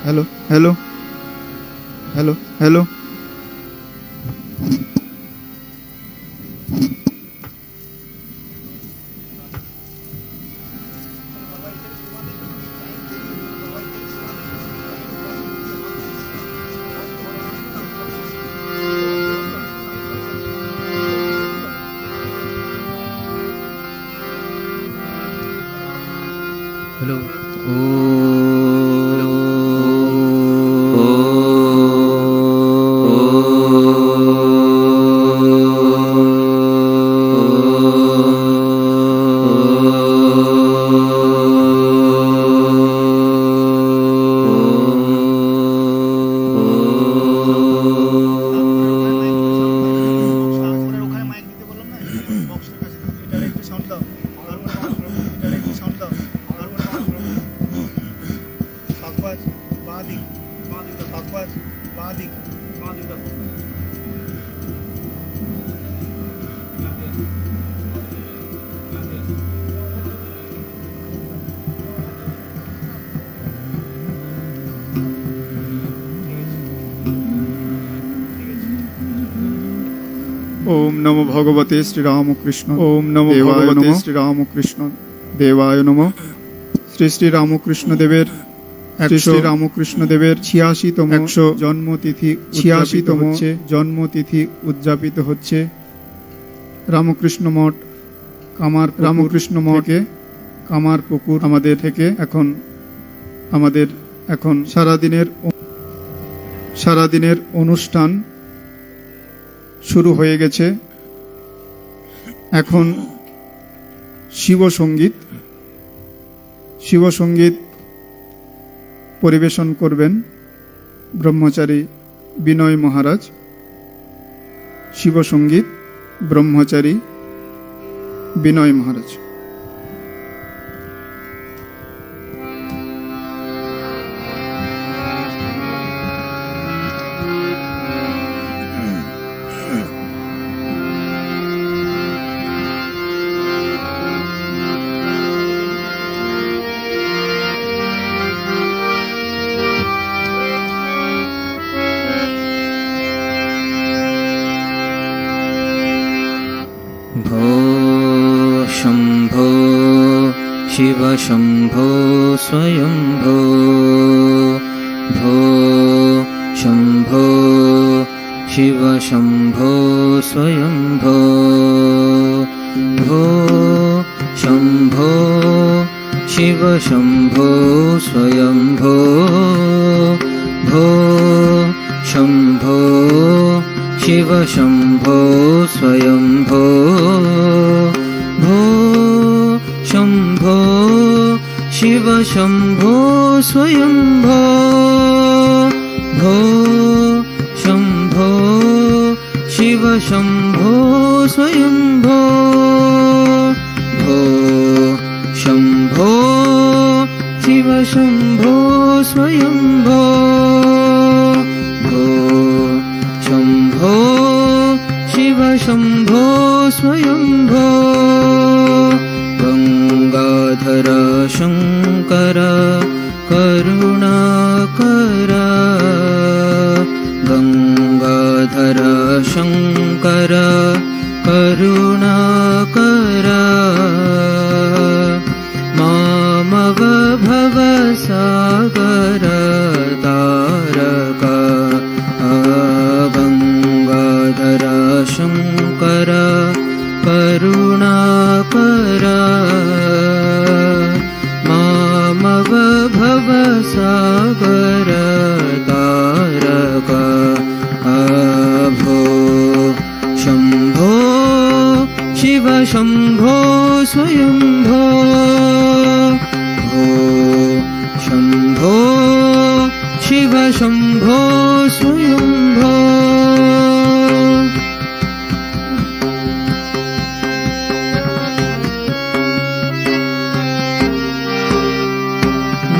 Hello hello hello hello hello ओम नमो भगवते श्री रामकृष्ण ओम नमो भगवते श्री रामकृष्ण देवाय नमः। श्री श्री रामकृष्ण देवेर श्री रामकृष्ण देवेर 86তম 100 जन्मतिथि 86তম जन्मतिथि उद्यापित होच्छे रामकृष्ण मठ कामार रामकृष्ण मठे कामार पुकुर आमादेर थेके এখন সারাদিনের অনুষ্ঠান শুরু হয়ে গেছে। এখন শিবসঙ্গীত পরিবেশন করবেন ব্রহ্মচারী বিনয় মহারাজ। শিবসঙ্গীত ব্রহ্মচারী বিনয় মহারাজ। भो शंभो शिव शंभो स्वयंभो भो शंभो शिव शंभो स्वयंभो भो शंभो शिव शंभो स्वयंभो भो शंभो शिव शंभो स्वयंभो भो शंभो शिव शंभो स्वयंभो भो शंभो शिव शंभो स्वयंभो भो शंभो शिव शंभो स्वयंभो भो शंभो शिव शंभो स्वयंभो गंगाधर शंकर करुणाकर गंगाधर शंकर करुणाकर मामव भवसागर तारक गंगाधर शंकर करुणाकर मामव भवसागर तारक भो शंभो शिव शंभो स्वयंभो भो शंभो शिव शंभो स्वयंभो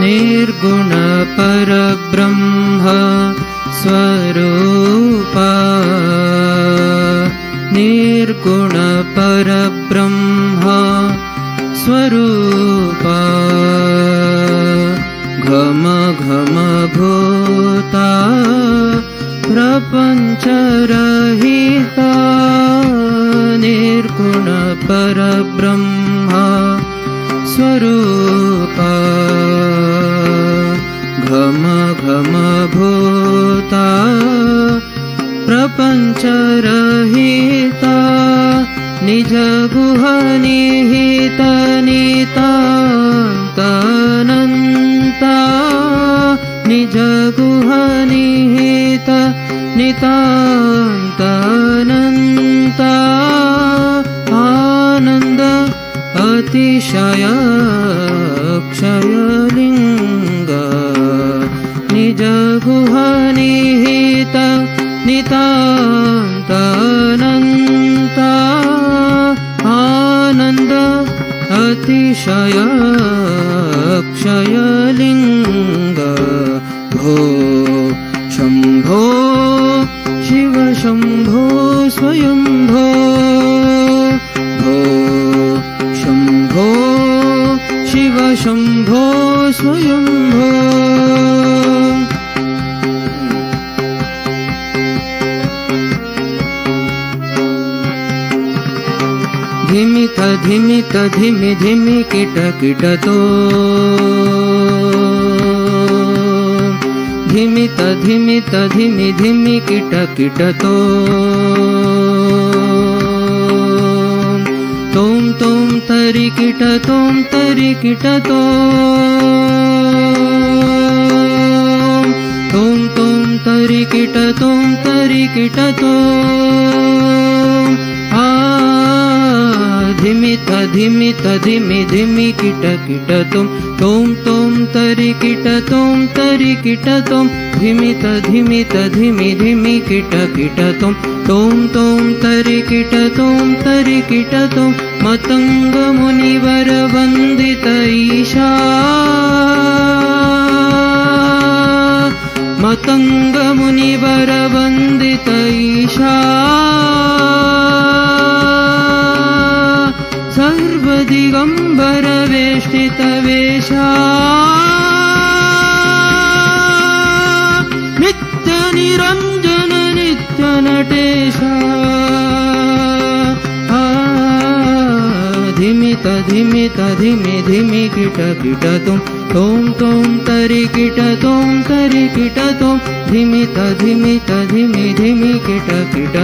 निर्गुण परब्रह्म स्वरूपा निर्गुण परब्रह्म स्वरूपा घम घम भो परब्रह्म स्वरूपा घम घम भूता प्रपञ्चरहिता निज गुह निहित नितान्तनन्ता निज गुह निहित नितान्तनन्ता आनन्द अतिशय क्षयलिङ्ग निज गुह निहित नितान्तनन्ता आनन्द अतिशय क्षयलिङ्ग भो शम्भो शिव शम्भो स्वयम्भो भो शम्भो शिव शम्भो स्वयम्भो धिमित धिमित धिमि धिमि किट किटतो धिमित धिमित धिमि धिमि किट किटतो तोम तोम तरि किट तोम तरि किटतो तोम तोम तरि किट तोम तरि किटतो धिमित धिमित धिमि धिमि किट किट तोम तोम तरि किट तोम तरि किट तोम धिमित धिमित धिमि धिमि किट किट तोम तोम तरि किट तोम तरि किट तोम मतंग मुनिवर वंदित ईशा मतंग मुनिवर वंदित ईशा सर्वदिगंबर वेष्टित वेशा नित्य निरंजन नित्य नटेशा धिमित धिमित धिमि धिमि किट किट तोम तोम तरि किट तोम तरि किट तोम धिमित धिमित धिमि धिमि किट किट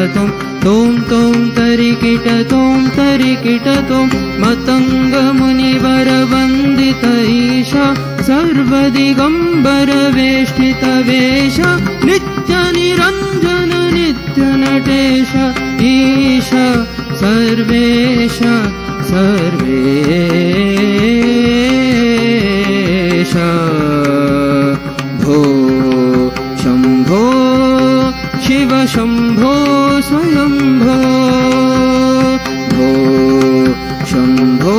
तोम तोम तरि किट तोम तरि किट तोम मतंग मुनिवर वंदित ईशा सर्वदिगंबर वेष्टित वेशा नित्य निरंजन नित्य नटेश ईशा सर्वेश सर्वेश भो शम्भो शिव शम्भो स्वयम्भो भो शम्भो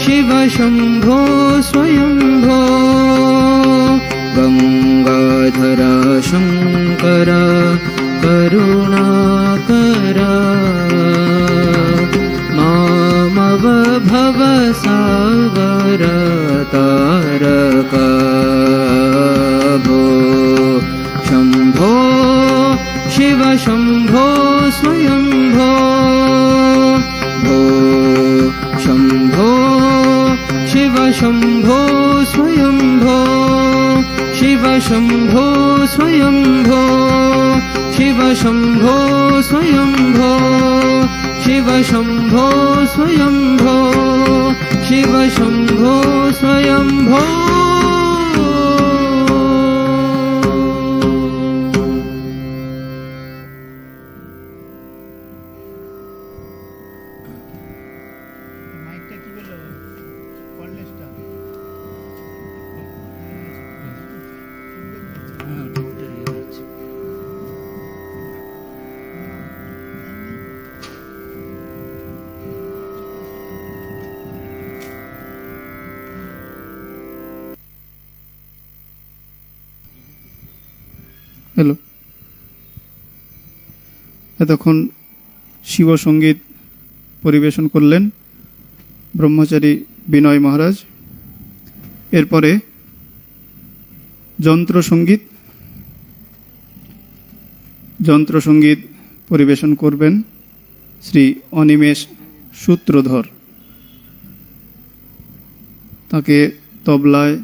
शिव शम्भो स्वयम्भो गंगाधरा शंकर करुणाकर मामव भव सागर तारका भो शम्भो शिव शम्भो स्वयम्भो भो शम्भो शिव शम्भो स्वयम्भो शिव शम्भो स्वयम्भो शिव शम्भो स्वयम्भो शिव शम्भो स्वयम्भो शिव शम्भो स्वयम्भो হ্যালো, এতক্ষণ শিব সঙ্গীত পরিবেশন করলেন ব্রহ্মচারী বিনয় মহারাজ। এরপরে যন্ত্র সঙ্গীত পরিবেশন করবেন শ্রী অনিমেষ সূত্রধর। তাকে তবলায়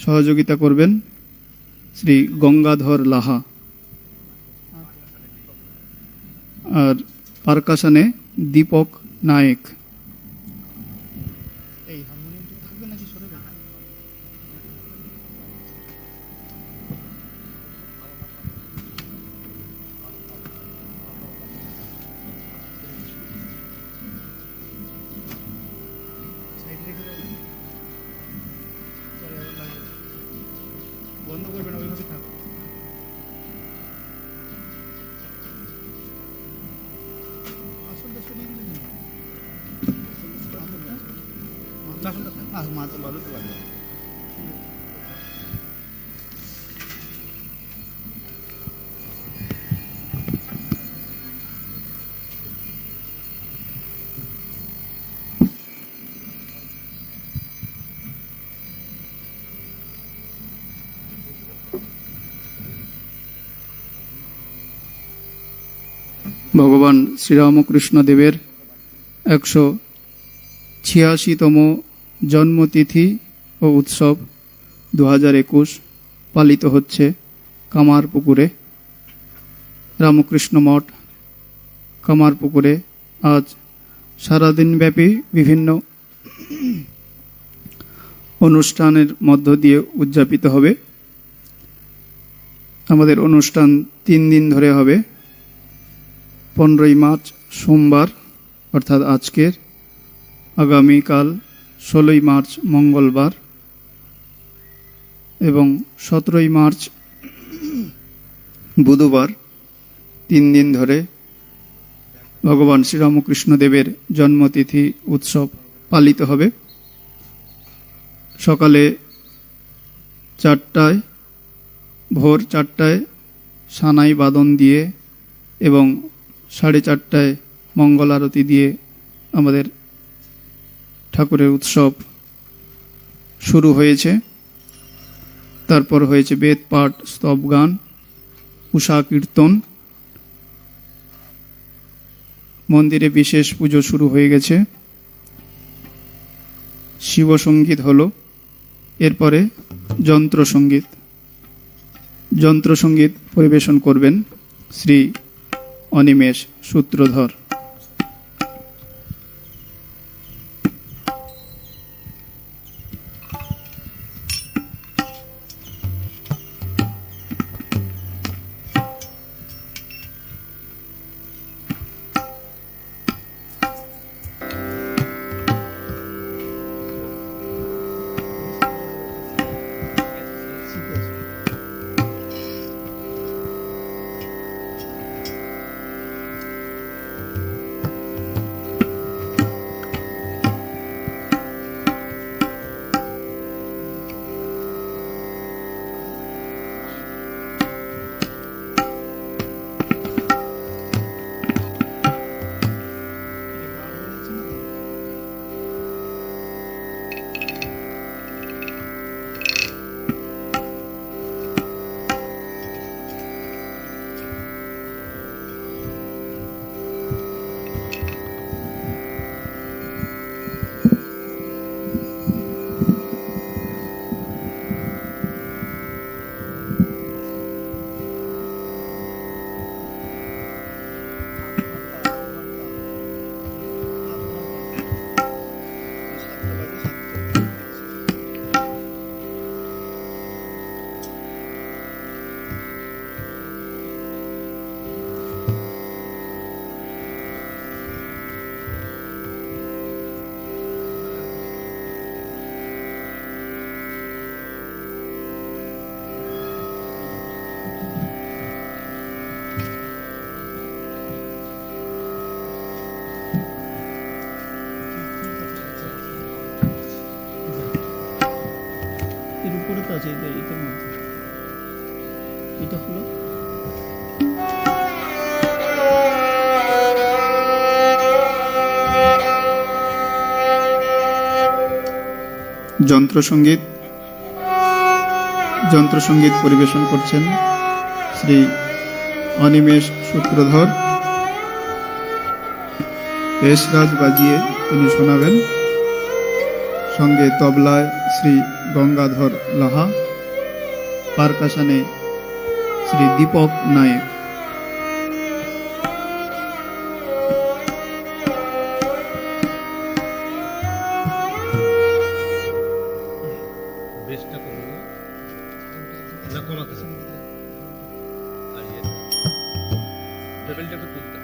সহযোগিতা করবেন শ্রী গঙ্গাধর লাহা। আর পারকাশনে দীপক নায়েক। বন্ধ করবেন, ওইভাবে থাক। ভগবান শ্রীরামকৃষ্ণ দেবের 186তম জন্মতিথি ও উৎসব 2021 পালিত হচ্ছে কামারপুকুরে। রামকৃষ্ণ মঠ কামারপুকুরে আজ সারাদিনব্যাপী বিভিন্ন অনুষ্ঠানের মধ্য দিয়ে উদযাপিত হবে। আমাদের অনুষ্ঠান 3 দিন ধরে হবে। 15ই মার্চ সোমবার অর্থাৎ আজকের, আগামীকাল 16ই মার্চ মঙ্গলবার এবং 17ই মার্চ বুধবার 3 দিন ধরে ভগবান শ্রীরামকৃষ্ণ দেবের জন্মতিথি উৎসব পালিত হবে। সকালে 4টায়, ভোর 4টায় সানাই বাদন দিয়ে এবং 4:30টায় মঙ্গল আরতি দিয়ে আমাদের ঠাকুরের উৎসব শুরু হয়েছে। তারপর হয়েছে বেদ পাঠ, স্তব গান, উষা কীর্তন, মন্দিরে বিশেষ পুজো শুরু হয়ে গেছে। শিবসঙ্গীত হলো, এরপরে যন্ত্রসঙ্গীত। যন্ত্রসঙ্গীত পরিবেশন করবেন শ্রী অনিমেষ সূত্রধর। এর উপরে তো আছে, এটার মধ্যে এটা হলো যন্ত্রসঙ্গীত। যন্ত্রসঙ্গীত পরিবেশন করছেন শ্রী অনিমেষ সূত্রধর। পেশরাজ বাজিয়ে তিনি শোনাবেন। সঙ্গে তবলায় শ্রী গঙ্গাধর লাহা, পারকাশনে শ্রী দীপক নায়েক। বেশটা কমবে না কমাতে আর ইয়ে টেবিলটা একটু তুলতে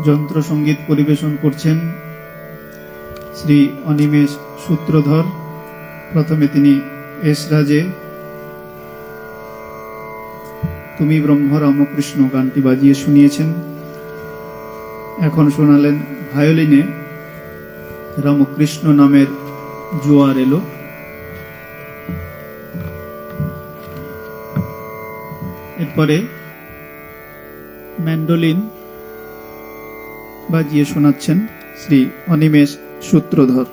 যন্ত্র সঙ্গীত পরিবেশন করছেন শ্রী অনিমেষ সূত্রধর। প্রথমে তিনি এস রাজে তুমি ব্রহ্ম রামকৃষ্ণ গানটি বাজিয়ে শুনিয়েছেন। এখন শোনালেন ভায়োলিনে রামকৃষ্ণ নামের জোয়ার এলো। এরপরে ম্যান্ডোলিন বাজিয়ে শোনাচ্ছেন শ্রী অনিমেষ সূত্রধর।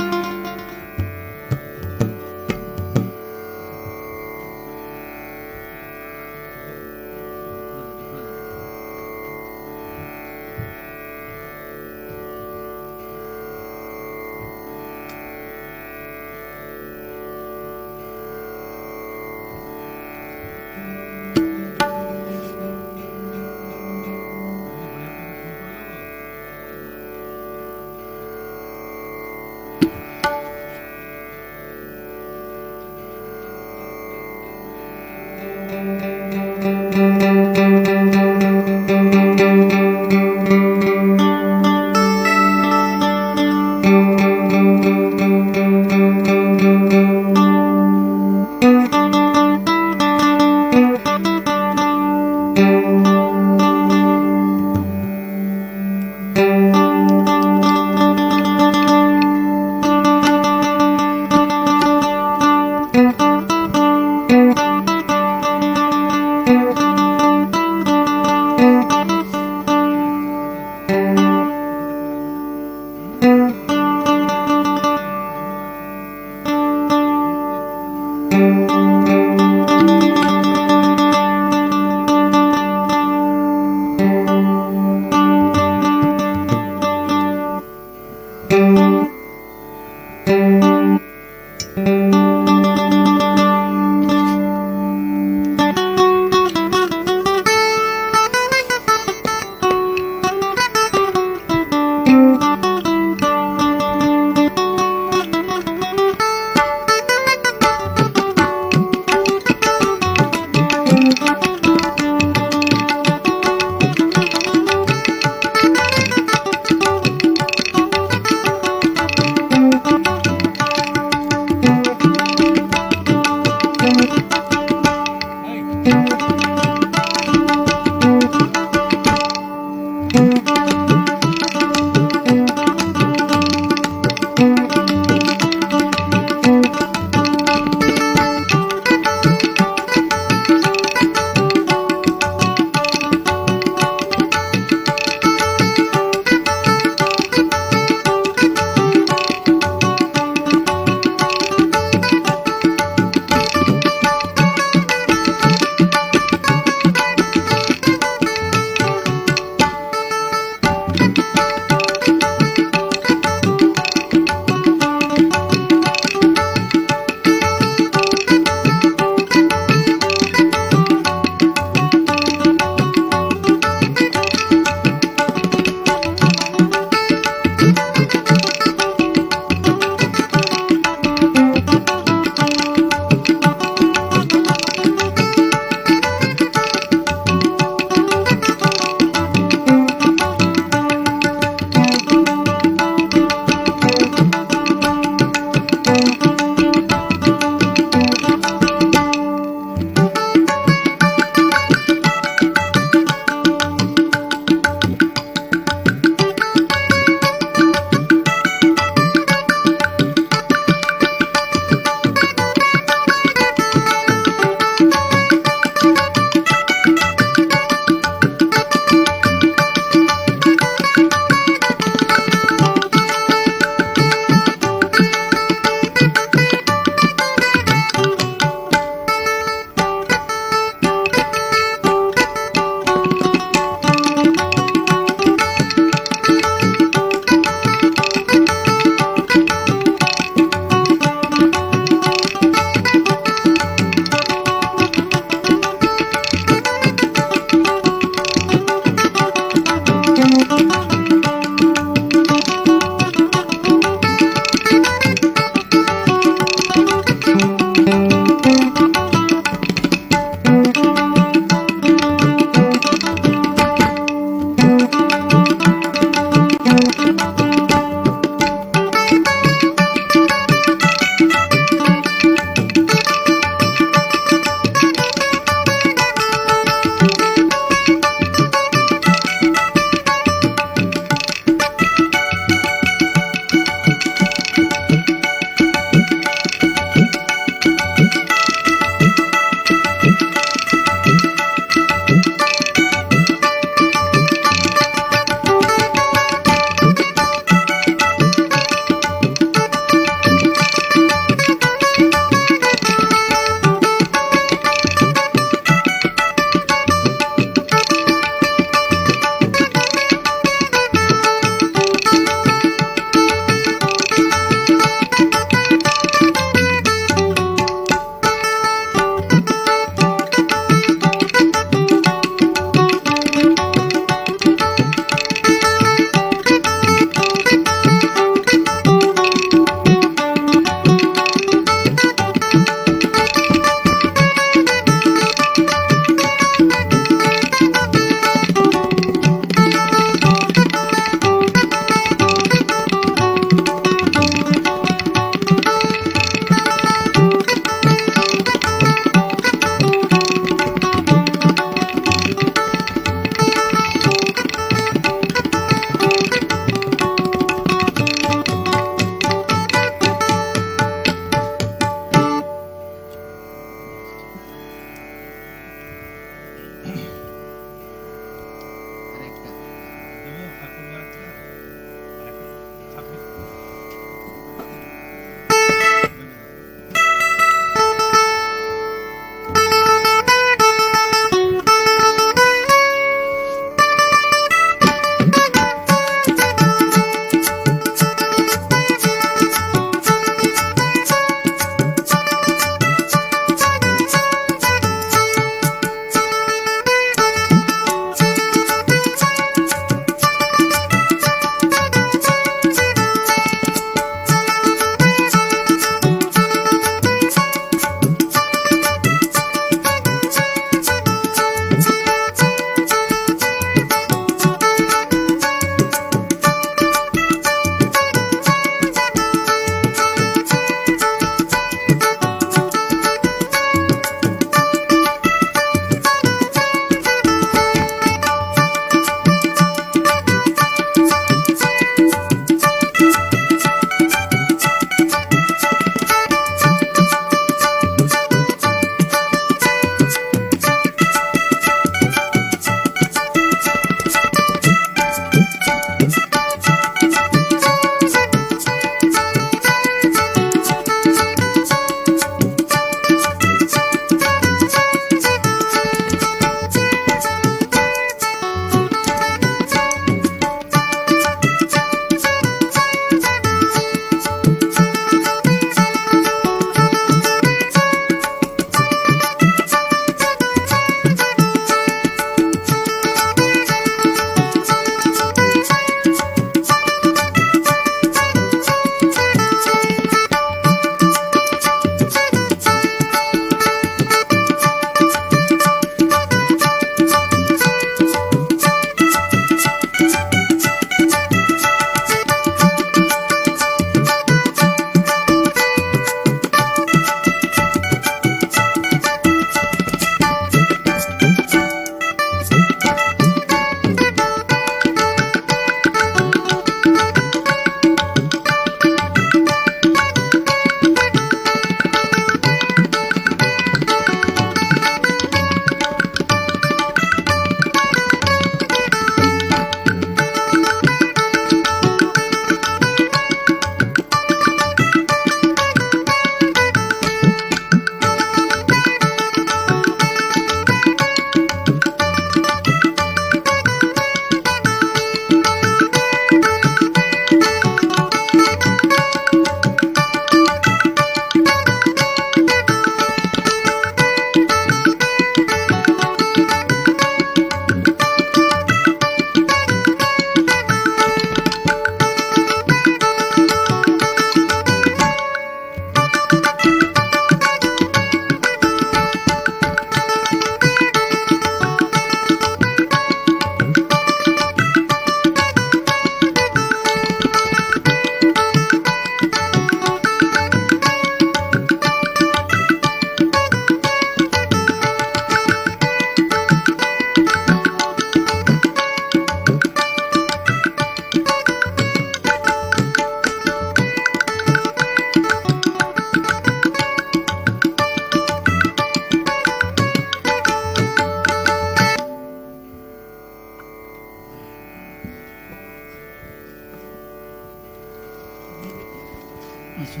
আচ্ছা,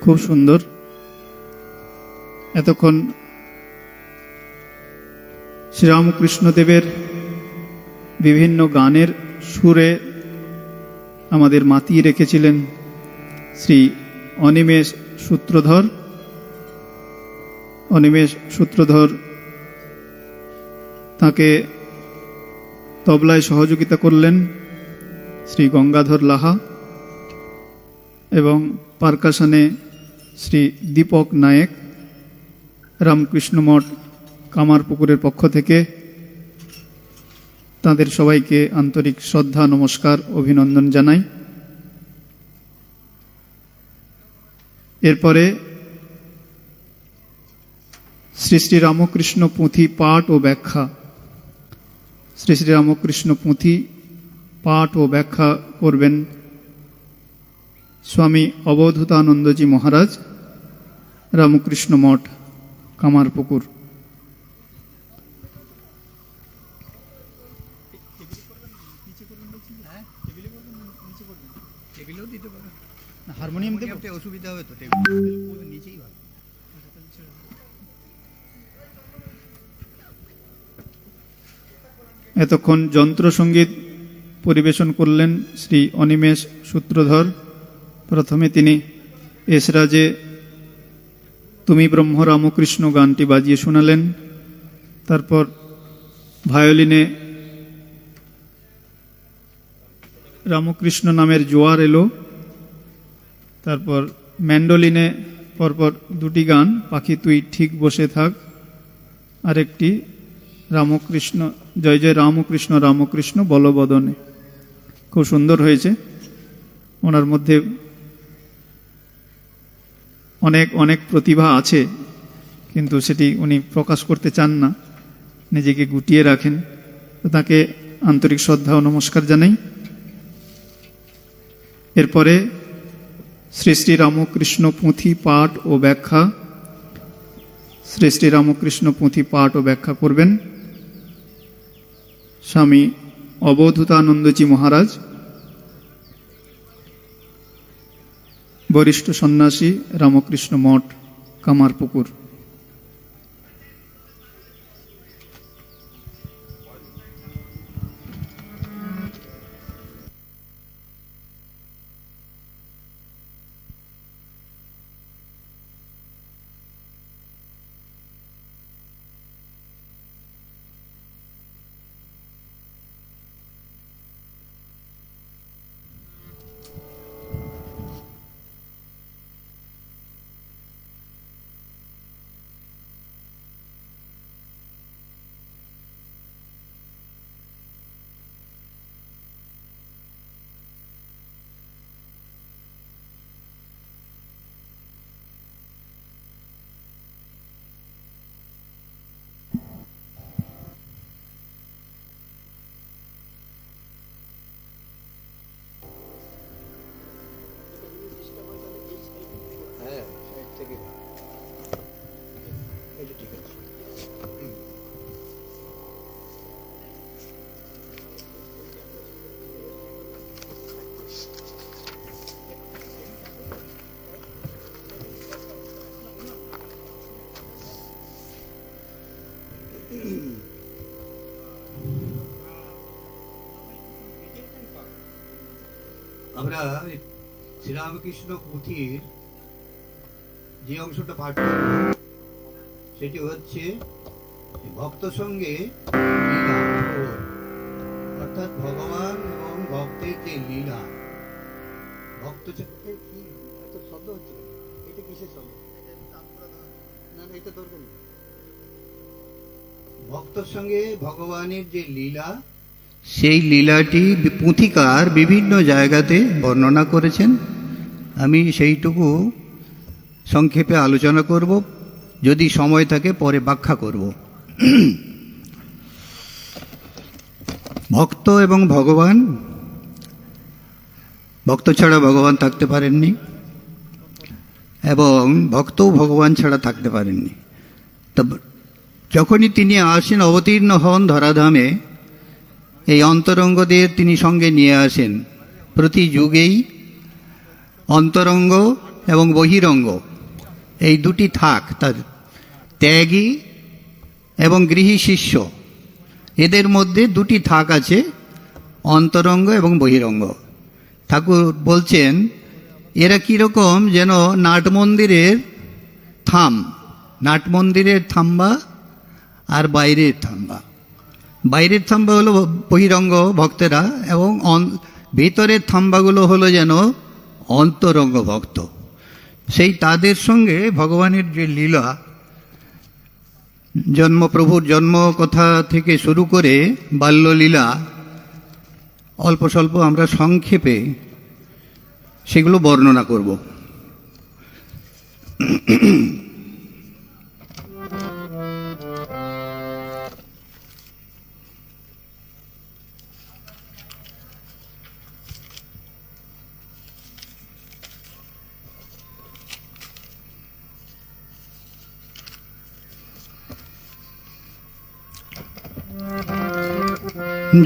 খুব সুন্দর। এতক্ষণ শ্রীরামকৃষ্ণদেবের বিভিন্ন গানের সুরে আমাদের মাতিয়ে রেখেছিলেন শ্রী অনিমেষ সূত্রধর। অনিমেষ সূত্রধর তাকে তবলায় সহযোগিতা করলেন শ্রী গঙ্গাধর লাহা এবং পারকাশনে শ্রী দীপক নায়েক। রামকৃষ্ণ মঠ কামারপুকুরের পক্ষ থেকে তাদের সবাইকে আন্তরিক শ্রদ্ধা, নমস্কার, অভিনন্দন জানাই। এরপরে শ্রী শ্রী রামকৃষ্ণ পুঁথি পাঠ ও ব্যাখ্যা, শ্রী শ্রী রামকৃষ্ণ পুঁথি পাঠ ও ব্যাখ্যা করবেন স্বামী অবধূতানন্দজি মহারাজ, রামকৃষ্ণ মঠ কামারপুকুর। হারমোনিয়াম দেব, অসুবিধা হবে তো, নিচেই ভালো। এতক্ষণ যন্ত্র সঙ্গীত পরিবেশন করলেন শ্রী অনিমেষ সূত্রধর। প্রথমে তিনি এসরাজে তুমি ব্রহ্ম রামকৃষ্ণ গানটি বাজিয়ে শোনালেন। তারপর ভায়োলিনে রামকৃষ্ণ নামের জোয়ার এলো। তারপর ম্যান্ডোলিনে পরপর দুটি গান, পাখি তুই ঠিক বসে থাক, আরেকটি রামকৃষ্ণ জয় জয় রামকৃষ্ণ রামকৃষ্ণ বলবদনে। খুব সুন্দর হয়েছে। ওনার মধ্যে অনেক অনেক প্রতিভা আছে, কিন্তু সেটি উনি প্রকাশ করতে চান না, নিজেকে গুটিয়ে রাখেন। তো তাকে আন্তরিক শ্রদ্ধা ও নমস্কার জানাই। এরপরে শ্রী শ্রী রামকৃষ্ণ পুঁথি পাঠ ও ব্যাখ্যা, শ্রী শ্রী রামকৃষ্ণ পুঁথি পাঠ ও ব্যাখ্যা করবেন স্বামী অবধূতানন্দজি মহারাজ, বরিষ্ঠ সন্ন্যাসী, রামকৃষ্ণ মঠ কামারপুকুর। আমরা শ্রীরামকৃষ্ণ পুঁথির যে অংশটা পাঠ করব সেটি হচ্ছে ভক্ত সঙ্গে লীলা, অর্থাৎ ভগবান এবং ভক্তের যে লীলা। ভক্ত কি এত শব্দ হচ্ছে, এটা কিসের শব্দ? না না, এটা দরকার নেই। ভক্তর সঙ্গে ভগবানের যে লীলা, সেই লীলাটি পুঁথিকার বিভিন্ন জায়গাতে বর্ণনা করেছেন। আমি সেইটুকু সংক্ষেপে আলোচনা করব, যদি সময় থাকে পরে ব্যাখ্যা করব। ভক্ত এবং ভগবান, ভক্ত ছাড়া ভগবান থাকতে পারেননি এবং ভক্তও ভগবান ছাড়া থাকতে পারেননি। তা যখনই তিনি আসেন, অবতীর্ণ হন ধরাধামে, এই অন্তরঙ্গদের তিনি সঙ্গে নিয়ে আসেন। প্রতি যুগেই অন্তরঙ্গ এবং বহিরঙ্গ এই দুটি থাক, তার ত্যাগী এবং গৃহী শিষ্য, এদের মধ্যে দুটি থাক আছে, অন্তরঙ্গ এবং বহিরঙ্গ। ঠাকুর বলছেন এরা কীরকম যেন নাটমন্দিরের নাটমন্দিরের থাম্বা আর বাইরের থাম্বা। বাইরের থাম্বা হলো বহিরঙ্গ ভক্তেরা এবং ভিতরের থাম্বাগুলো হলো যেন অন্তরঙ্গ ভক্ত। সেই তাদের সঙ্গে ভগবানের যে লীলা, প্রভুর জন্ম কথা থেকে শুরু করে বাল্যলীলা, অল্প স্বল্প আমরা সংক্ষেপে সেগুলো বর্ণনা করব।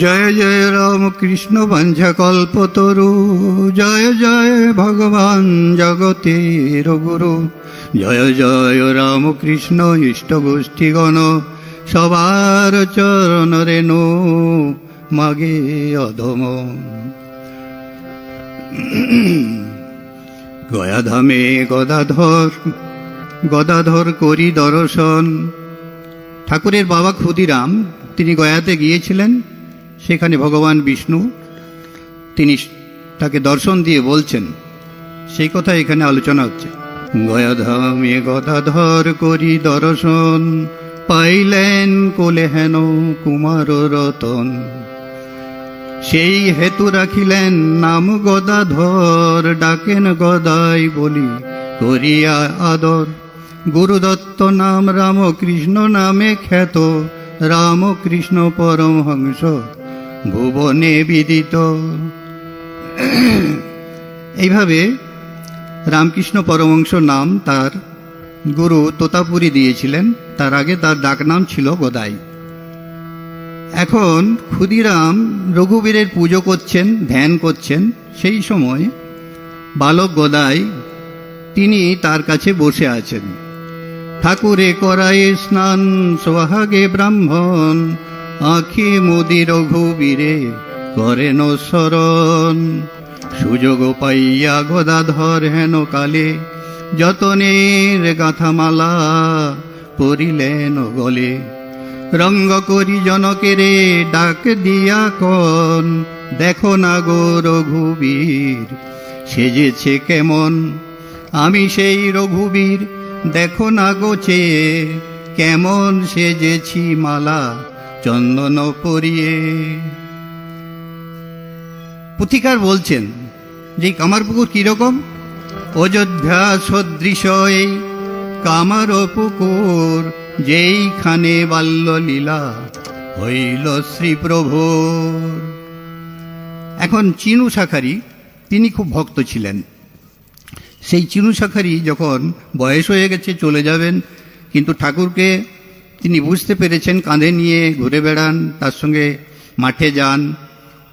জয় জয় রাম কৃষ্ণ বাঞ্ছা কল্পতরু, জয় জয় ভগবান জগতের গুরু, জয় জয় রাম কৃষ্ণ ইষ্ট গোষ্ঠীগণ, সবার চরণ রেণু মাগে অধম। গয়াধামে গদাধর করি দর্শন। ঠাকুরের বাবা ক্ষুদিরাম তিনি গয়াতে গিয়েছিলেন, সেখানে ভগবান বিষ্ণু তিনি তাকে দর্শন দিয়ে বলছেন, সেই কথা এখানে আলোচনা হচ্ছে। গয়াধামে গদাধর করি দর্শন, পাইলেন কোলে হেন কুমার রতন, সেই হেতু রাখিলেন নাম গদাধর, ডাকেন গদাই বলি করিয়া আদর। গুরুদত্ত নাম রামকৃষ্ণ নামে খ্যাত, রামকৃষ্ণ পরমহংস ভুবনে বিদিত। এইভাবে রামকৃষ্ণ পরমহংস নাম তার গুরু তোতাপুরী দিয়েছিলেন, তার আগে তার ডাকনাম ছিল গদাই। এখন ক্ষুদিরাম রঘুবীরের পুজো করছেন, ধ্যান করছেন, সেই সময় বালক গদাই তিনি তার কাছে বসে আছেন। ঠাকুরে করায় স্নান সোহাগে ব্রাহ্মণ, আঁখি মুদি রঘুবীরে করেন শরণ। সুযোগ পাইয়া গদাধর হেন কালে, যতনের গাঁথামালা পরিলেন গলে। রঙ্গ করি জনকেরে ডাক দিয়া কন, দেখো না গো রঘুবীর সেজেছে কেমন। আমি সেই রঘুবীর দেখো না গোছে, কেমন সেজেছি মালা চন্দন পরিয়ে। পুথিকার বলছেন যে কামারপুকুর কিরকম? অযোধ্যা সদৃশ এই কামার পুকুর, যেইখানে বাল্যলীলা হইল শ্রীপ্রভুর। এখন চিনু শাখারি তিনি খুব ভক্ত ছিলেন। সেই চিনু শাখারি যখন বয়স হয়ে গেছে, চলে যাবেন, কিন্তু ঠাকুরকে তিনি বুঝতে পেরেছেন, কাঁধে নিয়ে ঘুরে বেড়ান, তার সঙ্গে মাঠে যান,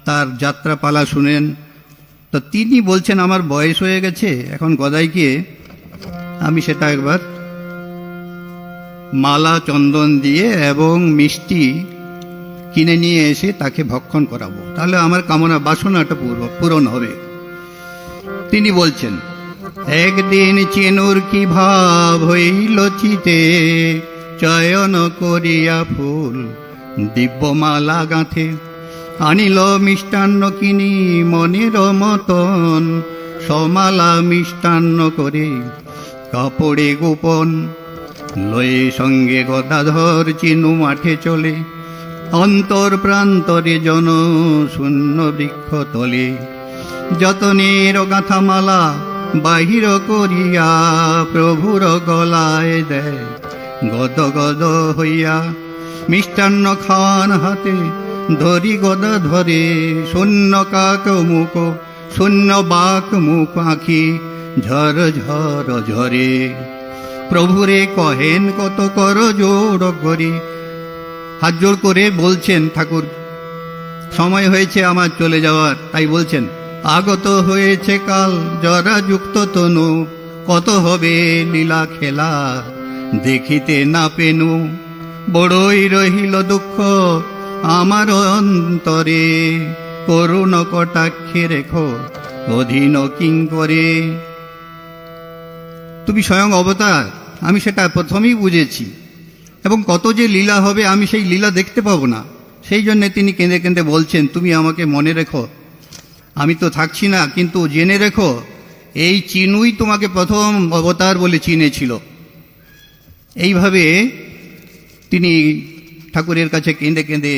তার যাত্রাপালা শুনেন। তো তিনি বলছেন আমার বয়স হয়ে গেছে, এখন গদাইকে আমি সেটা একবার মালা চন্দন দিয়ে এবং মিষ্টি কিনে নিয়ে এসে তাকে ভক্ষণ করাবো, তাহলে আমার কামনা বাসনাটা পূরণ হবে। তিনি বলছেন, একদিন চিনুর কি ভাব হইল চিতে, চয়ন করিয়া ফুল দিব্যমালা গাঁথে। আনিল মিষ্টান্ন কিনি মনের মতন, সমালা মিষ্টান্ন করে কাপড়ে গোপন। লয়ে সঙ্গে গদাধর চিনু মাঠে চলে, অন্তর প্রান্তরে জন শূন্য বৃক্ষ তলে। যতনের গাঁথামালা বাহির করিয়া, প্রভুর গলায় দেয় গদ গদ হইয়া। মিষ্টান্ন খাওয়ান হাতে ধরি গদা ধরে, শূন্য কাক মুখ শূন্য বাক মুখ আঁখি ঝর ঝর ঝরে। প্রভুরে কহেন কত কর জোড় করি। হাত জোড় করে বলছেন, ঠাকুর সময় হয়েছে আমার চলে যাওয়ার, তাই বলছেন আগত হয়েছে কাল জরাযুক্ত তনু, কত হবে লীলা খেলা দেখিতে না পেনু। বড়ই রহিল দুঃখ আমার অন্তরে, করুণ কটাক্ষে রেখো অধীন কিঙ্করে। তুমি স্বয়ং অবতার, আমি সেটা প্রথমেই বুঝেছি, এবং কত যে লীলা হবে আমি সেই লীলা দেখতে পাবো না। সেই জন্য তিনি কেঁদে কেঁদে বলছেন, তুমি আমাকে মনে রেখো, আমি তো থাকছি না, কিন্তু জেনে রেখো এই চিনুই তোমাকে প্রথম অবতার বলে চিনেছিল। এইভাবে তিনি ঠাকুরের কাছে কেঁদে কেঁদে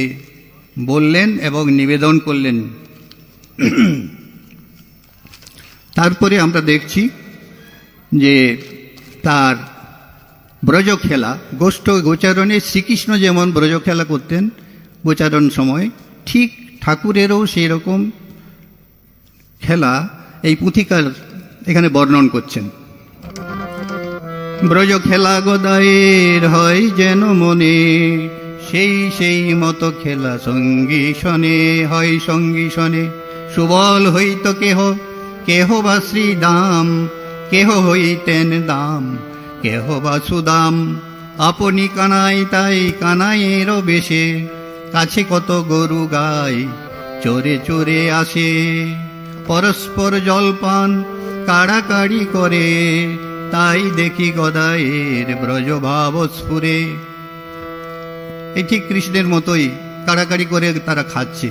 বললেন এবং নিবেদন করলেন। তারপরে আমরা দেখছি যে তার ব্রজ খেলা, গোষ্ঠ গোচারণে শ্রীকৃষ্ণ যেমন ব্রজ খেলা করতেন গোচারণ সময়, ঠিক ঠাকুরেরও সেই রকম খেলা এই পুথিকার এখানে বর্ণন করছেন। ব্রজ খেলা গদায়ের হয় যেন মনে, সেই সেই মতো খেলা সঙ্গী শনে হয় সঙ্গী শনে। সুবল হইত কেহ, কেহ বা শ্রীদাম, কেহ হইতেন দাম, কেহ বা সুদাম। আপনি কানাই তাই কানাইয়েরও বেশে, কাছে কত গরু গাই চোরে চোরে আসে। পরস্পর জলপান কাড়াকাড়ি করে, তাই দেখি গদায়ের ব্রজভাব স্ফুরে। এই ঠিক কৃষ্ণের মতোই কাড়াকাড়ি করে তারা খাচ্ছে।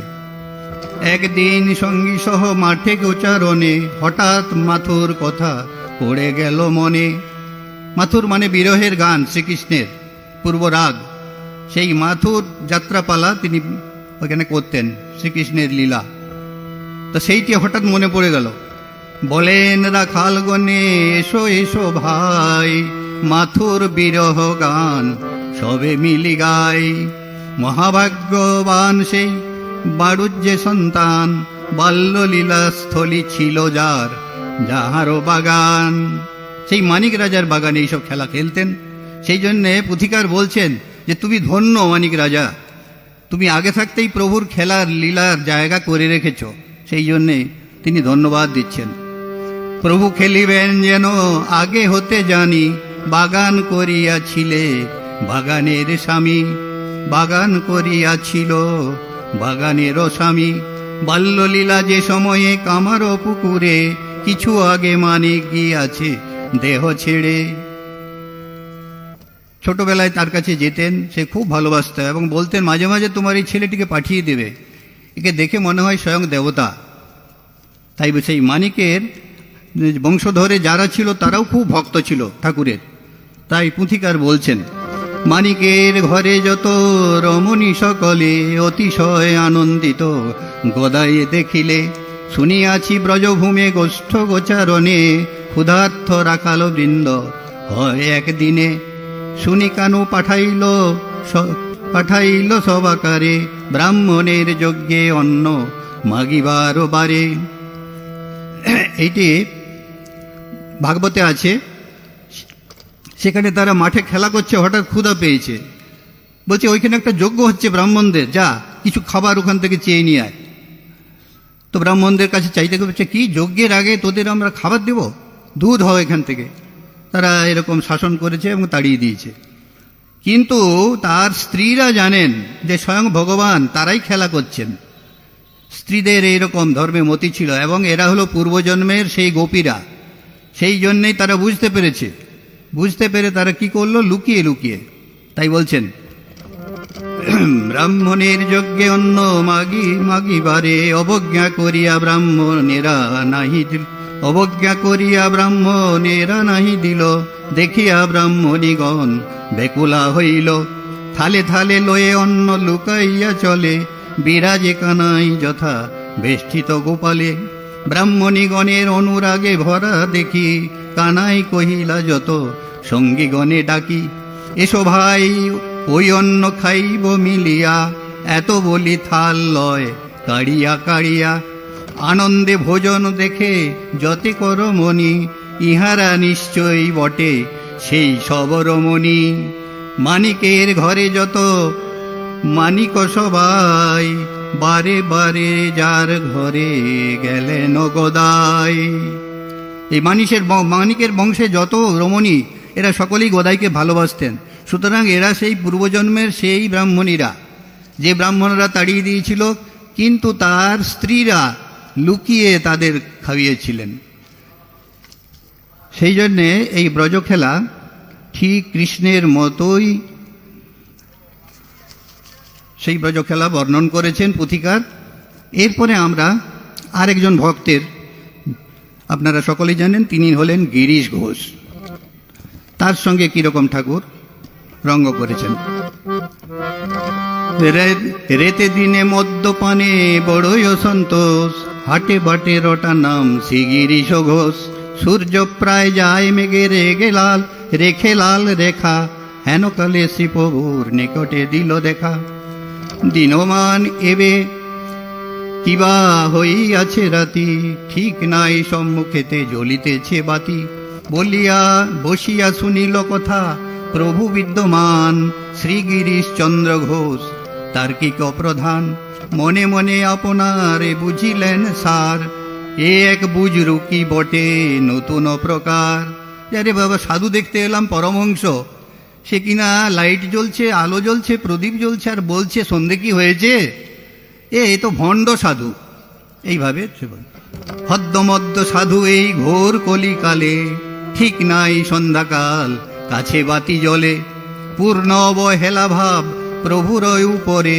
একদিন সঙ্গী সহ মাঠে গোচারণে, হঠাৎ মাথুর কথা পড়ে গেল মনে। মাথুর মানে বিরহের গান, শ্রীকৃষ্ণের পূর্ব রাগ। সেই মাথুর যাত্রাপালা তিনি ওখানে করতেন, শ্রীকৃষ্ণের লীলা। তো সেইটি হঠাৎ মনে পড়ে গেল। বলেন রাখালগণে, এসো এসো ভাই, মাথুর বিরহ গান সবে মিলি গাই। মহাভাগ্যবান সেই বাড়ুজ্যে সন্তান, বাল্যলীলা স্থলী ছিল যার, যাহারও বাগান। সেই মানিক রাজার বাগানে এইসব খেলা খেলতেন। সেই জন্যে পুথিকার বলছেন যে তুমি ধন্য মানিক রাজা, তুমি আগে থাকতেই প্রভুর খেলার লীলার জায়গা করে রেখেছ। সেই জন্যে তিনি ধন্যবাদ দিচ্ছেন। প্রভু খেলিবেন যেন আগে হতে জানি, বাগান করিয়াছিলে বাগানের স্বামী, বাগান করিয়াছিল বাগানেরও স্বামী। বাল্যলীলা যে সময়ে কামার পুকুরে, কিছু আগে মানিক গিয়াছে দেহ ছেড়ে। ছোটবেলায় তার কাছে যেতেন, সে খুব ভালোবাসত এবং বলতেন মাঝে মাঝে তোমার এই ছেলেটিকে পাঠিয়ে দেবে, একে দেখে মনে হয় স্বয়ং দেবতা। তাই সেই মানিকের বংশধরে যারা ছিল তারাও খুব ভক্ত ছিল ঠাকুরের। তাই পুঁথিকার বলছেন, মানিকের ঘরে যত রমণী সকলে, অতিশয় আনন্দিত গদায়ে দেখিলে। শুনিয়াছি ব্রজভূমে গোষ্ঠ গোচারণে, ক্ষুধার্থ রাখাল বৃন্দ হয় একদিনে। শুনি কানু পাঠাইল সবাকারে, ব্রাহ্মণের যজ্ঞে অন্ন মাগিবার বারে। এইটি ভাগবতে আছে। সেখানে তারা মাঠে খেলা করছে, হঠাৎ ক্ষুধা পেয়েছে, বলছে ওইখানে একটা যজ্ঞ হচ্ছে ব্রাহ্মণদের, যা কিছু খাবার ওখান থেকে চেয়ে নিয়ে আয়। তো ব্রাহ্মণদের কাছে চাইতে বলছে, কি যজ্ঞের আগে তোদের আমরা খাবার দেব, দুধ হয় এখান থেকে। তারা এরকম শাসন করেছে এবং তাড়িয়ে দিয়েছে। কিন্তু তার স্ত্রীরা জানেন যে স্বয়ং ভগবান তারাই খেলা করছেন। স্ত্রীদের এইরকম ধর্মে মতি ছিল এবং এরা হলো পূর্বজন্মের সেই গোপীরা। সেই জন্যেই তারা বুঝতে পেরেছে। বুঝতে পেরে তারা কি করলো, লুকিয়ে লুকিয়ে। তাই বলছেন, ব্রাহ্মণের যজ্ঞে অন্ন মাগিবারে, অবজ্ঞা করিয়া ব্রাহ্মণেরা নাহি দিল, অবজ্ঞা করিয়া ব্রাহ্মণেরা নাহি দিল। দেখিয়া ব্রাহ্মণীগণ বেকুলা হইল, থালে থালে লয়ে অন্ন লুকাইয়া চলে। বিরাজে কানাই যথা বেষ্টিত গোপালে, ব্রাহ্মণীগণের অনুরাগে ভরা দেখি। কানাই কহিলা যত সঙ্গীগণে ডাকি, এসো ভাই ওই অন্ন খাইব মিলিয়া। এত বলি থাল লয় কাড়িয়া কাড়িয়া, আনন্দে ভোজন দেখে যতে কর মনি। ইহারা নিশ্চয়ই বটে সেই সব রমণী। মানিকের ঘরে যত মানিক সবাই, বারে বারে যার ঘরে গেলেন গদাই। এই মানিকের বংশে যত রমণী এরা সকলেই গদাইকে ভালোবাসতেন। সুতরাং এরা সেই পূর্বজন্মের সেই ব্রাহ্মণীরা, যে ব্রাহ্মণরা তাড়িয়ে দিয়েছিল, কিন্তু তার স্ত্রীরা লুকিয়ে তাদের খাইয়েছিলেন। সেই জন্যে এই ব্রজ খেলা ঠিক কৃষ্ণের মতোই সেই ব্রজ খেলা বর্ণন করেছেন পুথিকার। এরপরে আমরা আরেকজন ভক্তের, আপনারা সকলেই জানেন, তিনি হলেন গিরিশ ঘোষ। তার সঙ্গে কিরকম ঠাকুর রঙ্গ করেছেন। রেতে দিনে মদ্যপানে বড়ই অসন্তোষ, হাটে বাটে রটা নাম শ্রী গিরিশ ঘোষ। সূর্য প্রায় যায় মেঘে রেখে লাল রেখা, হেন কালে শ্রীপ্রভুর নিকটে দিল দেখা। দিনমান এবে কিবা হইয়াছে রাতি, ঠিক নাই সম্মুখেতে জ্বলিতেছে বাতি। বলিয়া বসিয়া শুনিল কথা, প্রভু বিদ্যমান শ্রী গিরিশ চন্দ্র ঘোষ তার্কিক প্রধান। মনে মনে আপনারে বুঝিলেন সার, এ এক বুজরুকি বটে নতুন প্রকার। আরে বাবা, সাধু দেখতে এলাম পরমহংস, সে কিনা লাইট জ্বলছে, আলো জ্বলছে, প্রদীপ জ্বলছে, আর বলছে সন্ধে কি হয়েছে। এ তো ভণ্ড সাধু। এইভাবে হদ্দমদ্দ সাধু এই ঘোর কলিকালে, ঠিক নাই সন্ধ্যাকাল কাছে বাতি জ্বলে। পূর্ণ অবহেলা ভাব প্রভুর উপরে,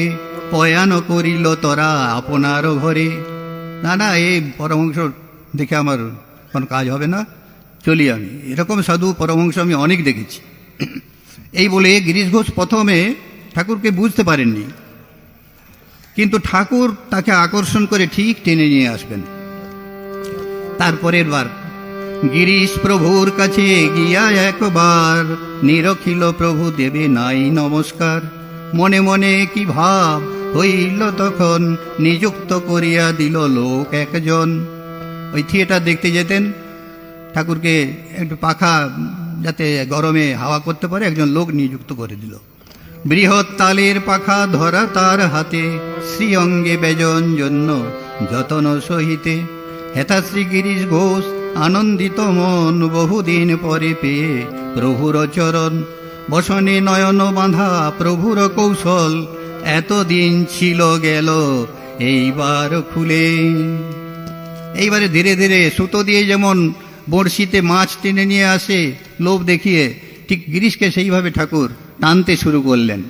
পয়ান করিল তোরা আপনার ঘরে। না না, এই পরমহংস দেখে আমার কোনো কাজ হবে না, চলি আমি। এরকম সাধু পরমহংস আমি অনেক দেখেছি। এই বলে গিরিশ ঘোষ প্রথমে ঠাকুরকে বুঝতে পারেননি, কিন্তু ঠাকুর তাকে আকর্ষণ করে ঠিক টেনে নিয়ে আসবেন। তারপরের বার গিরিশ প্রভুর কাছে গিয়া একবার, নিরখিল প্রভু দেবে নাই নমস্কার। মনে মনে কি ভাব হইল তখন, নিযুক্ত করিয়া দিল লোক একজন। ওই থিয়েটার দেখতে যেতেন, ঠাকুরকে একটু পাখা যাতে গরমে হাওয়া করতে পারে একজন লোক নিযুক্ত করে দিল। বৃহৎ তালের পাখা ধরা তার হাতে, শ্রী অঙ্গে বেজন জন্য যতন সহিতে। হেথা শ্রী গিরিশ ঘোষ আনন্দিত মন, বহুদিন পরে পেয়ে প্রভুর চরণ। বসনে নয়ন বাঁধা প্রভুর কৌশল, এতদিন ছিল গেল এইবার খুলে। এইবারে ধীরে ধীরে সুতো দিয়ে যেমন বড়শিতে মাছ টেনে নিয়ে আসে লোভ দেখিয়ে, ঠিক গিরিশকে সেইভাবে ঠাকুর টানতে শুরু করলেন।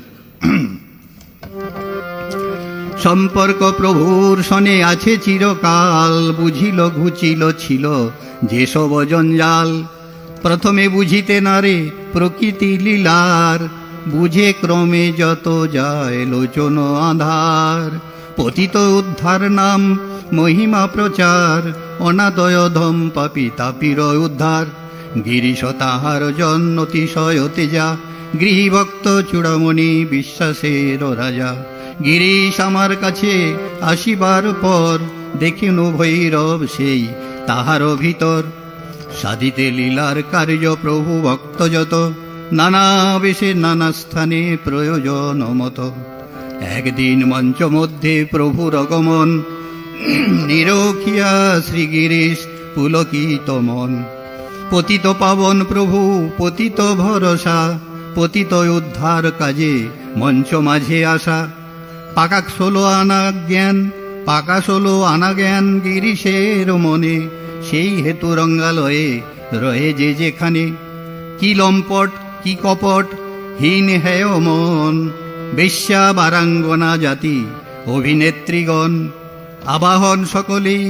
সম্পর্ক প্রভুর সনে আছে চিরকাল, বুঝিল ঘুচিল ছিল যেসব জঞ্জাল। প্রথমে বুঝিতে নারে প্রকৃতি লীলার, বুঝে ক্রমে যত যায় লোচন আধার। পতিত উদ্ধার নাম মহিমা প্রচার, অনাদয় ধম পাপি তাপির উদ্ধার। গিরিশ তাহার জন্য অতিশয় তেজা, গৃহভক্ত চূড়ামণি বিশ্বাসের রাজা। গিরিশ আমার কাছে আসিবার পর, দেখিন ভৈরব সেই তাহার ভিতর। সাধিতে লীলার কার্য প্রভু ভক্ত যত, নানা বেশে নানা স্থানে প্রয়োজন মত। একদিন মঞ্চ মধ্যে প্রভুর আগমন, নিরখিয়া শ্রী গিরিশ পুলকিত মন। পতিত পাবন প্রভু পতিত ভরসা, পতিত উদ্ধার কাজে মঞ্চ মাঝে আসা। পাকা 16 আনা জ্ঞান গিরিশের মনে, সেই হেতু রঙ্গালয়ে রয়ে যে যেখানে। কি লম্পট কি কপট হীন হেয় মন, বেশ্যা বারাঙ্গনা জাতি অভিনেত্রীগণ। আবাহন সকলেই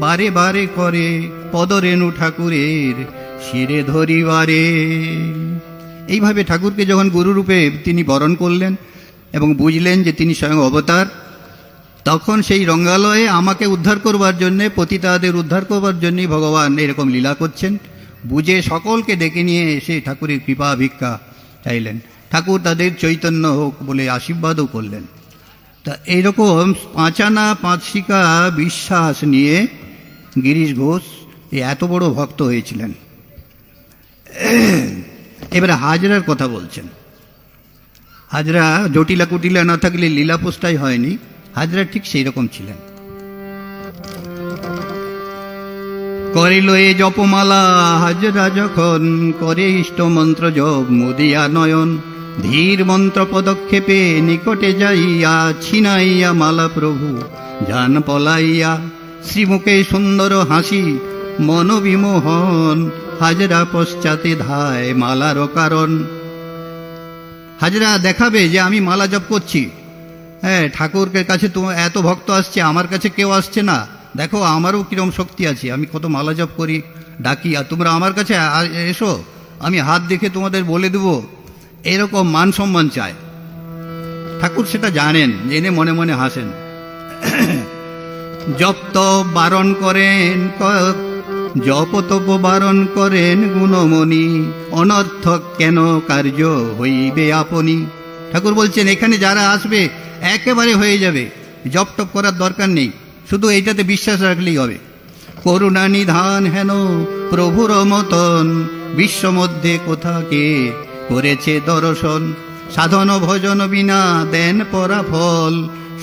বারে বারে করে, পদরেণু ঠাকুরের শিরে ধরিবারে। এইভাবে ঠাকুরকে যখন গুরুরূপে তিনি বরণ করলেন এবং বুঝলেন যে তিনি স্বয়ং অবতার, তখন সেই রঙ্গালয়ে আমাকে উদ্ধার করবার জন্যে, পতিতাদের উদ্ধার করবার জন্যই ভগবান এরকম লীলা করছেন। বুঝে সকলকে ডেকে নিয়ে এসে ঠাকুরের কৃপা ভিক্ষা চাইলেন। ঠাকুর তাদের চৈতন্য হোক বলে আশীর্বাদও করলেন। তা এইরকম 5 আনা 5 শিকা বিশ্বাস নিয়ে গিরিশ ঘোষ এত বড় ভক্ত হয়েছিলেন। এবারে হাজরার কথা বলছেন। হাজরা জটিলা কুটিলা না থাকলে লীলা পোস্টাই হয়নি। হাজরা ঠিক সেই রকম ছিলেন। করিল এ জপমালা হাজরা যখন, করে ইষ্ট মন্ত্র জপ মুদিয়া নয়ন, ধীর মন্ত্র পদক্ষেপে নিকটে যাইয়া ছিনাইয়া মালা প্রভু জান পলাইয়া, শ্রীমুখে সুন্দর হাসি মন বিমোহন, হাজরা পশ্চাতে ধায় মালারও কারণ। হাজরা দেখাবে যে আমি মালা জপ করছি, হ্যাঁ ঠাকুরের কাছে তো এত ভক্ত আসছে, আমার কাছে কেউ আসছে না, দেখো আমারও কিরম শক্তি আছে, আমি কত মালা জপ করি, ডাকি, আর তোমরা আমার কাছে এসো, আমি হাত দেখে তোমাদের বলে দেব, এরকম মান সম্মান চায়। ঠাকুর সেটা জানেন, জেনে মনে মনে হাসেন। জপ তপ বারণ করেন, জপ তপ বারণ করেন গুণমণি, অনর্থক কেন কার্য হইবে আপনি। ঠাকুর বলছেন এখানে যারা আসবে একেবারে হয়ে যাবে, জপ টপ করার দরকার নেই, শুধু এইটাতে বিশ্বাস রাখলেই হবে। করুণা নিধান হেন প্রভুর মতন, বিশ্ব মধ্যে কোথাকে করেছে দর্শন, সাধন ভজন বিনা দেন পরা ফল,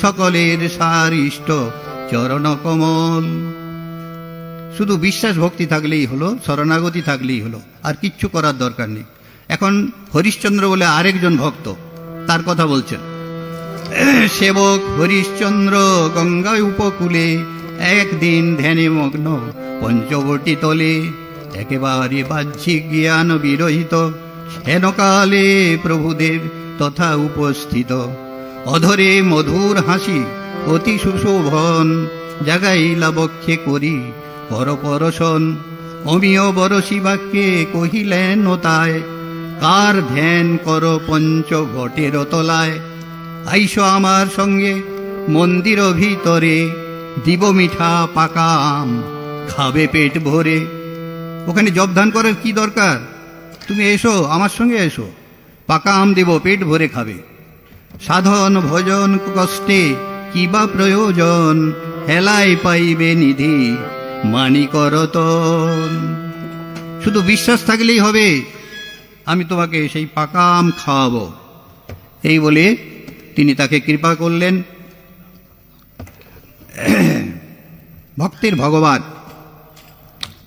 সকলের সার ইষ্ট চরণ কমল। শুধু বিশ্বাস ভক্তি থাকলেই হলো, শরণাগতি থাকলেই হলো, আর কিচ্ছু করার দরকার নেই। এখন হরিশ্চন্দ্র বলে আরেকজন ভক্ত, তার কথা বলছেন। সেবক হরিশ্চন্দ্র গঙ্গায় উপকূলে, একদিন ধ্যানে মগ্ন পঞ্চবটি তলে, একেবারে বাহ্যিক জ্ঞান বিরহিত, হেনকালে প্রভুদেব তথা উপস্থিত, অধরে মধুর হাসি অতি সুশোভন, জাগাইলা বক্ষে করি পরপরশন, অমিয় বরসী বাক্যে কহিলেন তায়, কার ধ্যান কর পঞ্চ ঘটের তলায়, আইসো আমার সঙ্গে মন্দির ভিতরে, দিব মিঠা পাকা আম খাবে পেট ভরে। ওখানে জপ ধ্যান করার কি দরকার, তুমি এসো আমার সঙ্গে এসো, পাকা আম দেব, পেট ভরে খাবে। সাধন ভজন কষ্টে কিবা প্রয়োজন, হেলায় পাইবে নিধি মানিকরতন। শুধু বিশ্বাস থাকলেই হবে, আমি তোমাকে সেই পাকা আম খাওয়াবো। এই বলে তিনি তাকে কৃপা করলেন। ভক্তের ভগবান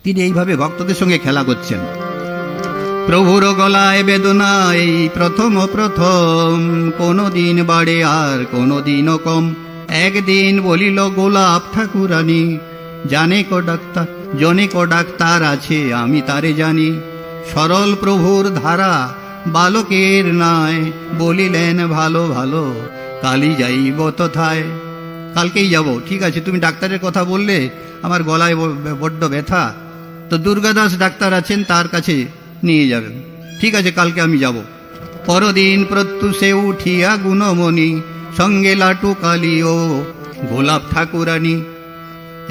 তিনি এইভাবে ভক্তদের সঙ্গে খেলা করছেন। প্রভুর গলায় বেদনা এই প্রথম প্রথম, কোনো দিন বাড়ে আর কোনো দিনও কম, একদিন বলিল গোলাপ ঠাকুরানী, জনে ক ডাক্তার আছে আমি তারে জানি, সরল প্রভুর ধারা বালকের নাই, বলিলেন ভালো ভালো কালই যাইব তথায়। কালকেই যাব, ঠিক আছে, তুমি ডাক্তারের কথা বললে, আমার গলায় বড্ড ব্যথা, তো দুর্গাদাস ডাক্তার আছেন, তার কাছে নিয়ে যাবেন, ঠিক আছে কালকে আমি যাব। পরদিন প্রত্যুষে উঠিয়া গুণমণি, সঙ্গে লাটু কালী ও গোলাপ ঠাকুরানী।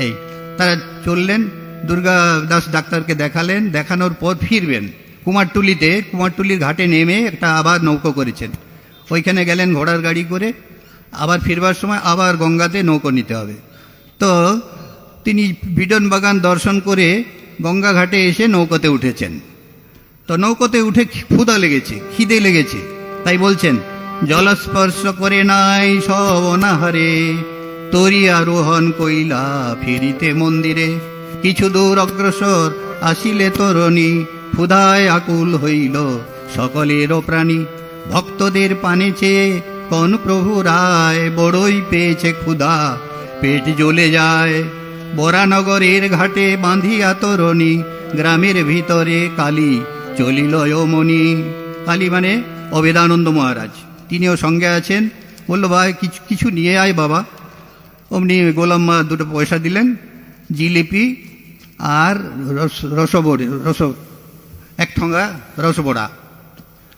এই তারা চললেন, দুর্গাদাস ডাক্তারকে দেখালেন, দেখানোর পর ফিরবেন কুমারটুলির ঘাটে নেমে একটা আবার নৌকো করেছেন, ওইখানে গেলেন ঘোড়ার গাড়ি করে, আবার ফিরবার সময় আবার গঙ্গাতে নৌকো নিতে হবে। তো তিনি বিডন বাগান দর্শন করে গঙ্গা ঘাটে এসে নৌকোতে উঠেছেন। তো নৌকোতে উঠে ক্ষুধা লেগেছে, খিদে লেগেছে, তাই বলছেন, জলস্পর্শ করে নাই সব অনাহারে, তরি আরোহণ কইলা ফিরিতে মন্দিরে, কিছু দূর অগ্রসর আসিলে তরণী, ক্ষুধায় আকুল হইল সকলের প্রাণী, ভক্তদের পানে চেয়ে কোন প্রভু রায়, বড়ই পেয়েছে ক্ষুধা পেট জ্বলে যায়, বরানগরের ঘাটে বাঁধিয়া তরণী, গ্রামের ভিতরে কালী চলিল মণি। কালী মানে অবেদানন্দ মহারাজ, তিনিও সঙ্গে আছেন। বলল ভাই কিছু নিয়ে আয় বাবা। অমনি গোলাম্মা দুটো পয়সা দিলেন, জিলিপি আর এক ঠোঙা রসবড়া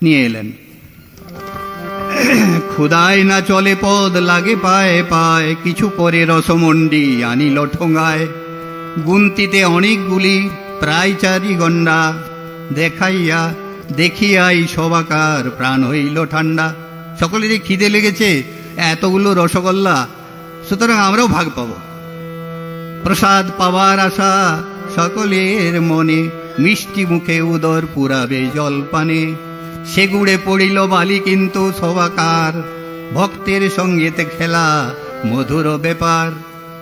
নিয়ে এলেন। ক্ষুদায় না চলে পদ লাগে পায়ে পায়ে, কিছু পরে রসমন্ডি আনিল ঠোঙায়, গুনতিতে অনেকগুলি প্রায় 4 গন্ডা, দেখিয়াই সবাকার প্রাণ হইল ঠান্ডা। সকলেরই খিদে লেগেছে, এতগুলো রসগোল্লা, সুতরাং আমরাও ভাগ পাব। প্রসাদ পাবার আশা সকলের মনে, মিষ্টি মুখে উদর পুরাবে জলপানে, সেগুড়ে পড়িল বালি কিন্তু সবাকার, ভক্তের সঙ্গেতে খেলা মধুর ব্যাপার।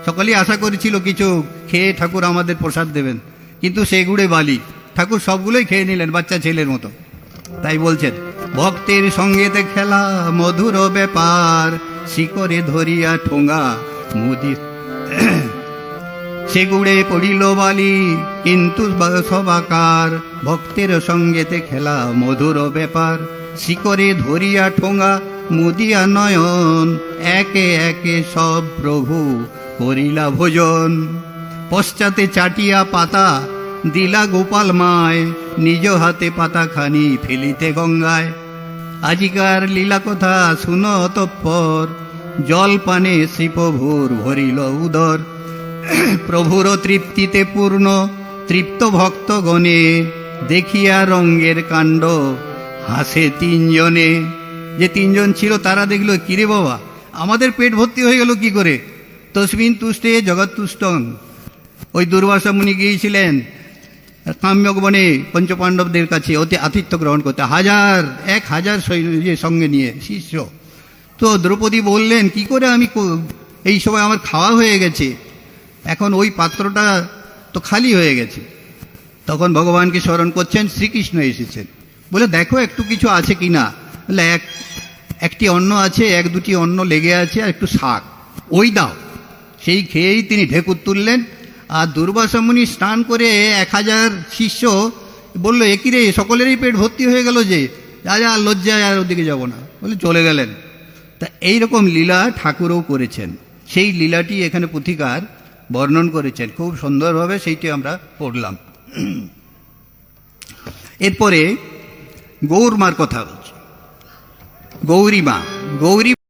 সকলেই আশা করেছিল কিছু খেয়ে ঠাকুর আমাদের প্রসাদ দেবেন, কিন্তু সে গুড়ে বালি, ঠাকুর সবগুলোই খেয়ে নিলেন বাচ্চা ছেলের মতো। তাই বলছেন, ভক্তের সঙ্গেতে খেলা মধুর ব্যাপার, শিকরে ধরিয়া ঠোঙা মুদি সে গুড়ে পড়িল বালি কিন্তু সবাকার। ভক্তের সঙ্গেতে খেলা মধুর ব্যাপার, শিকরে ধরিয়া ঠোঙা মুদিয়া নয়ন, একে একে সব প্রভু করিলা ভোজন। পশ্চাতে চাটিয়া পাতা দিলা গোপাল মায়, নিজ হাতে পাতা খানি ফেলিতে গঙ্গায়। আজিকার লীলা কথা শুনো তৎপর, জল পানে শ্রীপ্রভুর ভরিল উদর। প্রভুর তৃপ্তিতে পূর্ণ তৃপ্ত ভক্তগণে, দেখিয়া রঙ্গের কাণ্ড হাসে তিনজনে। যে তিনজন ছিল তারা দেখলো, কিরে বাবা আমাদের পেট ভর্তি হয়ে গেল কি করে? তস্মিন তুষ্টে জগৎ তুষ্টং। ওই দুর্বাসা মুনি গিয়েছিলেন কাম্যক বনে পঞ্চপাণ্ডবদের কাছে অতি আতিথ্য গ্রহণ করতে, 1000 সঙ্গে নিয়ে শিষ্য। তো দ্রৌপদী বললেন, কি করে আমি এই সময় আমার খাওয়া হয়ে গেছে, এখন ওই পাত্রটা তো খালি হয়ে গেছে। তখন ভগবানকে স্মরণ করছেন, শ্রীকৃষ্ণ এসেছেন, বলে দেখো একটু কিছু আছে কিনা। বলে একটি অন্ন আছে, 1-2টি অন্ন লেগে আছে, আর একটু শাক, ওই দাও। সেই খেয়েই তিনি ঢেকুর তুললেন। আর দুর্বাসা মুনি স্নান করে 1000 শিষ্য বলল, একই রে সকলেরই পেট ভর্তি হয়ে গেল যে, যা লজ্জায় আর ওদিকে যাব না, বলে চলে গেলেন। তা এইরকম লীলা ঠাকুরও করেছেন, সেই লীলাটি এখানে পুথিকার বর্ণন করেছেন খুব সুন্দরভাবে, সেইটি আমরা পড়লাম। এরপরে গৌরমার কথা হচ্ছে। গৌরী মা